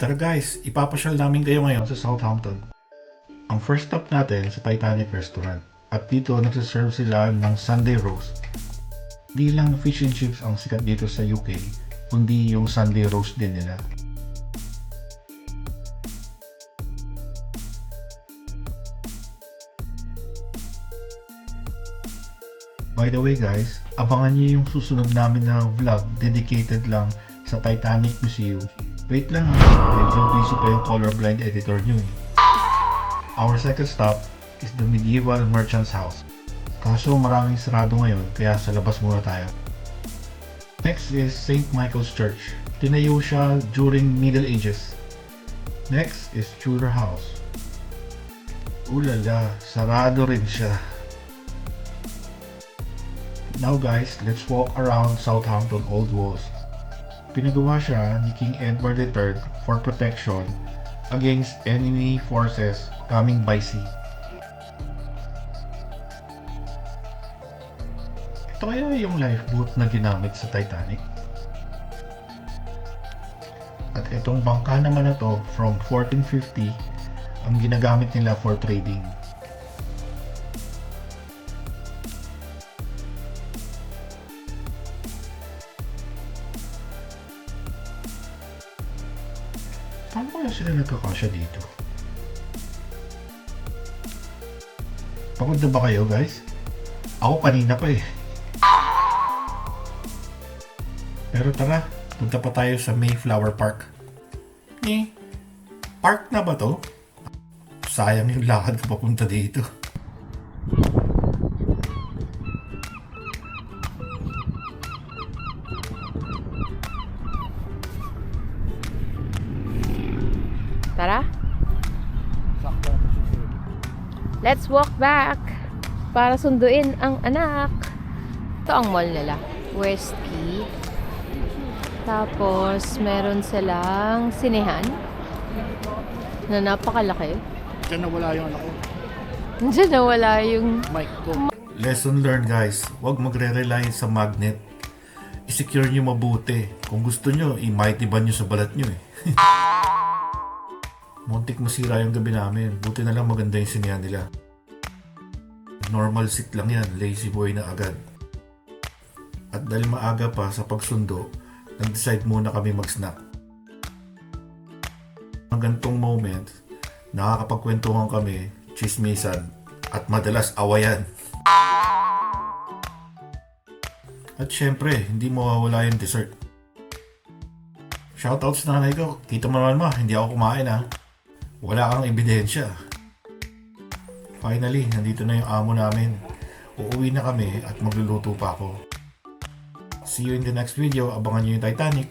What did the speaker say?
Tara guys, ipapasyal namin kayo ngayon sa Southampton. Ang first stop natin sa Titanic Restaurant. At dito nagsiserve sila ng Sunday roast. Di lang fish and chips ang sikat dito sa UK, kundi yung Sunday roast din nila. By the way guys, abangan niyo yung susunod namin na vlog dedicated lang sa Titanic Museum. Wait lang ha, medyo busy pa yung colorblind editor nyo eh. Our second stop is the Medieval Merchant's House. Kaso maraming sarado ngayon, kaya sa labas muna tayo. Next is St. Michael's Church. Tinayo siya during Middle Ages. Next is Tudor House. Ulala, sarado rin siya. Now guys, let's walk around Southampton Old Walls. Pinagawa siya ni King Edward III for protection against enemy forces coming by sea. Ito kaya yung lifeboat na ginamit sa Titanic? At itong bangka naman na to from 1450 ang ginagamit nila for trading. Paano kaya sila nagkakasya dito? Pagod na ba kayo guys? Ako kanina pa eh. Pero tara, punta pa tayo sa Mayflower Park. Park na ba to? Sayang yung lakad ko papunta dito. Tara. Let's walk back para sunduin ang anak. Ito ang mall nila, Westquay. Tapos meron silang sinehan na napakalaki. Diyan nawala yung anak ko. Diyan nawala yung Mic ko. Lesson learned guys, huwag magre-rely sa magnet. I-secure nyo mabuti. Kung gusto nyo, i-mighty ban nyo sa balat nyo eh. Muntik masira yung gabi namin. Buti na lang maganda yung sinehan nila. Normal seat lang yan, lazy boy na agad. At dahil maaga pa sa pagsundo, nag-decide muna kami mag-snack. Ang gantong moment, nakakapagkwentuhan kami, chismisan, at madalas awayan. At syempre, hindi mawawala yung dessert. Shoutouts na nanay ko, kita mo naman ma, hindi ako kumain ha. Wala kang ebidensya. Finally, nandito na yung amo namin. Uuwi na kami at magluluto pa ako. See you in the next video. Abangan nyo yung Titanic.